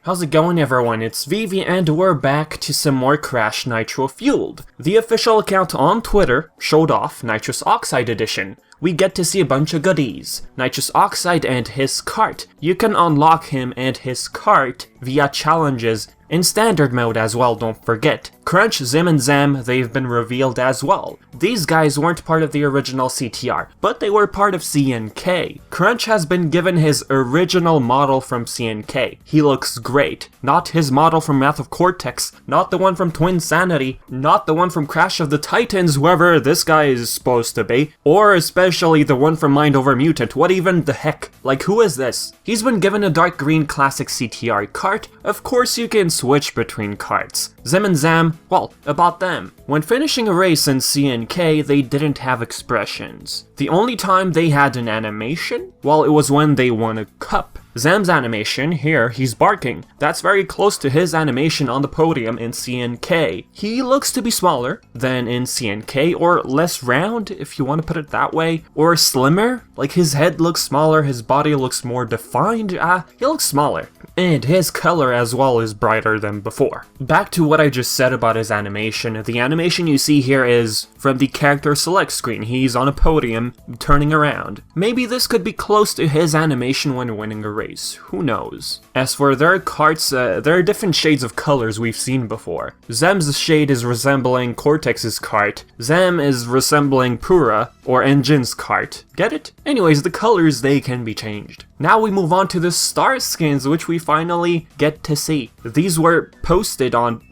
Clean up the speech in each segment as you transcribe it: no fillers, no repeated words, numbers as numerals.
How's it going, everyone? It's Vivi and we're back to some more Crash Nitro-Fueled. The official account on Twitter showed off Nitros Oxide Edition. We get to see a bunch of goodies. Nitros Oxide and his cart. You can unlock him and his cart via challenges in standard mode as well, don't forget. Crunch, Zim, and Zam, they've been revealed as well. These guys weren't part of the original CTR, but they were part of CNK. Crunch has been given his original model from CNK. He looks great. Not his model from Wrath of Cortex, not the one from Twin Sanity, not the one from Crash of the Titans, whoever this guy is supposed to be, or especially the one from Mind Over Mutant. What even the heck? Like, who is this? He's been given a dark green classic CTR cart. Of course you can switch between carts. Zim and Zam, well, about them. When finishing a race in CNK, they didn't have expressions. The only time they had an animation, well, it was when they won a cup. Zam's animation, here, he's barking. That's very close to his animation on the podium in CNK. He looks to be smaller than in CNK, or less round, if you want to put it that way, or slimmer. Like, his head looks smaller, his body looks more defined, he looks smaller. And his color as well is brighter than before. Back to what I just said about his animation. The animation you see here is from the character select screen. He's on a podium, turning around. Maybe this could be close to his animation when winning a race. Who knows? As for their carts, there are different shades of colors we've seen before. Zam's shade is resembling Cortex's cart. Zam is resembling Pura, or Engine's cart. Get it? Anyways, the colors, they can be changed. Now we move on to the star skins, which we finally get to see. These were posted on,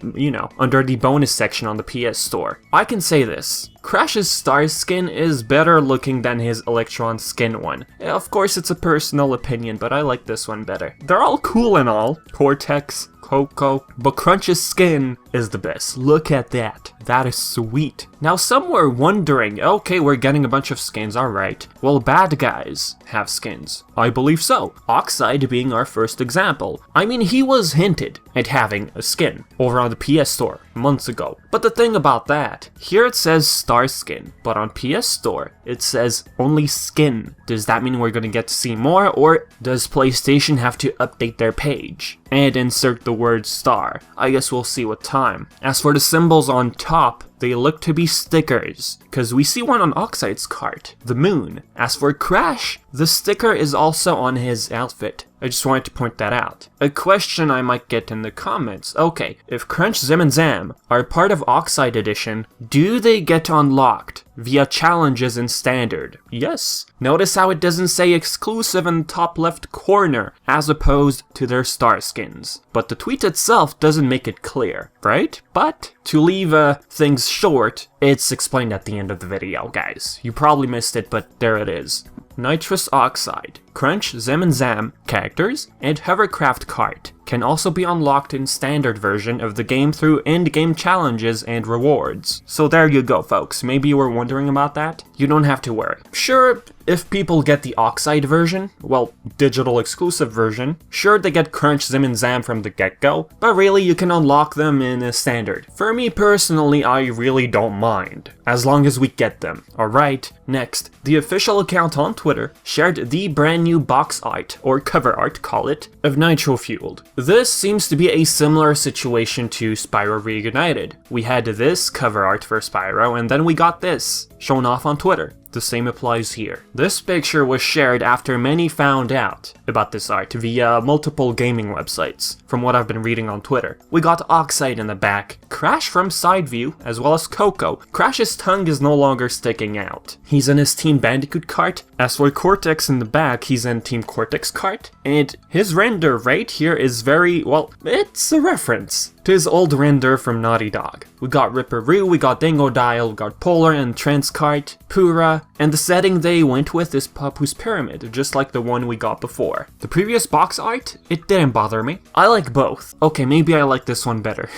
under the bonus section on the PS Store. I can say this. Crash's star skin is better looking than his Electron skin one. Of course, it's a personal opinion, but I like this one better. They're all cool and all. Cortex, COCO, but Crunch's skin is the best. Look at that. That is sweet. Now some were wondering, okay, we're getting a bunch of skins, alright. Well, bad guys have skins. I believe so. Oxide being our first example. I mean, he was hinted at having a skin over on the PS Store months ago. But the thing about that, here it says star skin, but on PS Store it says only skin. Does that mean we're gonna get to see more, or does PlayStation have to update their page and insert the word star? I guess we'll see with time. As for the symbols on top, they look to be stickers, because we see one on Oxide's cart, the moon. As for Crash, the sticker is also on his outfit. I just wanted to point that out. A question I might get in the comments. Okay, if Crunch, Zim, and Zam are part of Oxide Edition, do they get unlocked via challenges in Standard? Yes. Notice how it doesn't say exclusive in the top left corner, as opposed to their star skins. But the tweet itself doesn't make it clear, right? But to leave things short, it's explained at the end of the video, guys. You probably missed it, but there it is. Nitros Oxide, Crunch, Zim, and Zam characters, and HOVERCRAFT cart can also be unlocked in standard version of the game through end-game challenges and rewards. So there you go, folks. Maybe you were wondering about that? You don't have to worry. Sure, if people get the Oxide version, well, digital exclusive version, sure they get Crunch, Zim, and Zam from the get-go, but really you can unlock them in a standard. For me personally, I really don't mind, as long as we get them. Alright, next, the official account on Twitter shared the brand new box art, or cover art, call it, of Nitro-Fueled. This seems to be a similar situation to Spyro Reunited. We had this cover art for Spyro, and then we got this, shown off on Twitter. The same applies here. This picture was shared after many found out about this art via multiple gaming websites, from what I've been reading on Twitter. We got Oxide in the back, Crash from side view, as well as COCO. Crash's tongue is no longer sticking out. He's in his Team Bandicoot cart. As for Cortex in the back, he's in Team Cortex cart. And his render right here is very, well, it's a reference to his old render from Naughty Dog. We got Ripperoo, we got Dingodile, we got Polar and Trent's cart, Pura, and the setting they went with is Papu's Pyramid, just like the one we got before. The previous box art, it didn't bother me. I like both. Okay, maybe I like this one better.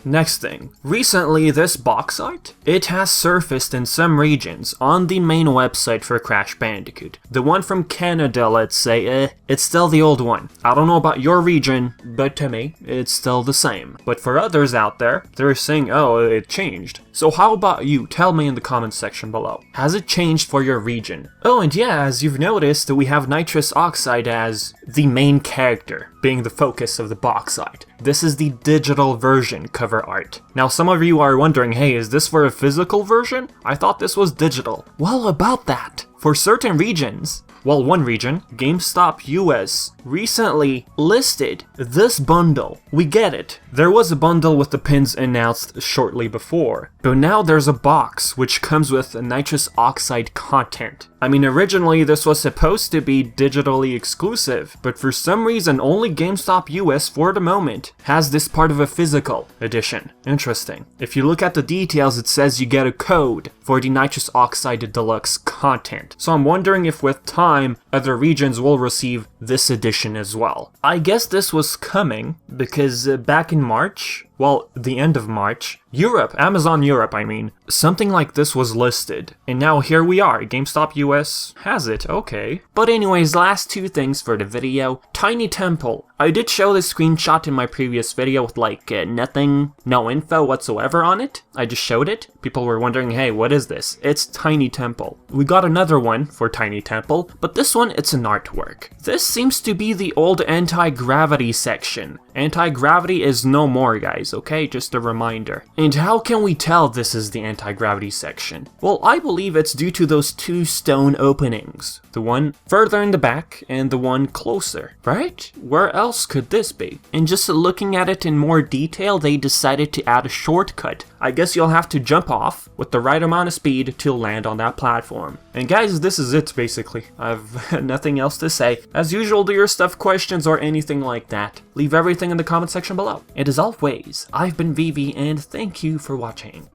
Next thing. Recently, this box art, it has surfaced in some regions on the main website for Crash Bandicoot. The one from Canada, let's say, it's still the old one. I don't know about your region, but to me, it's still the same. but for others out there, they're saying, oh, it changed. So how about you? Tell me in the comments section below. Has it changed for your region? Oh, and yeah, as you've noticed, we have Nitros Oxide as the main character, being the focus of the box art. This is the digital version cover art. Now some of you are wondering, hey, is this for a physical version? I thought this was digital. Well, about that. For certain regions, well, one region, GameStop US, recently listed this bundle. We get it. There was a bundle with the pins announced shortly before, but now there's a box which comes with Nitros Oxide content. I mean, originally this was supposed to be digitally exclusive, but for some reason only GameStop US for the moment has this part of a physical edition. Interesting. If you look at the details, it says you get a code for the Nitros Oxide Deluxe content. So I'm wondering if with time, other regions will receive this edition as well. I guess this was coming because back in March, well, the end of March, Europe, Amazon Europe I mean, something like this was listed. And now here we are, GameStop US has it, okay. But anyways, last two things for the video. Tiny Temple. I did show this screenshot in my previous video with like nothing, no info whatsoever on it. I just showed it. People were wondering, hey, what is this? It's Tiny Temple. We got another one for Tiny Temple, but this one, it's an artwork. This seems to be the old anti-gravity section. Anti-gravity is no more, guys, okay? Just a reminder. And how can we tell this is the anti-gravity section? Well, I believe it's due to those two stone openings. The one further in the back and the one closer, right? Where else could this be? And just looking at it in more detail, they decided to add a shortcut. I guess you'll have to jump off with the right amount of speed to land on that platform. And guys, this is it basically. I've nothing else to say. As usual, do your stuff questions or anything like that, leave everything in the comment section below. And as always, I've been Vivi and thank you for watching.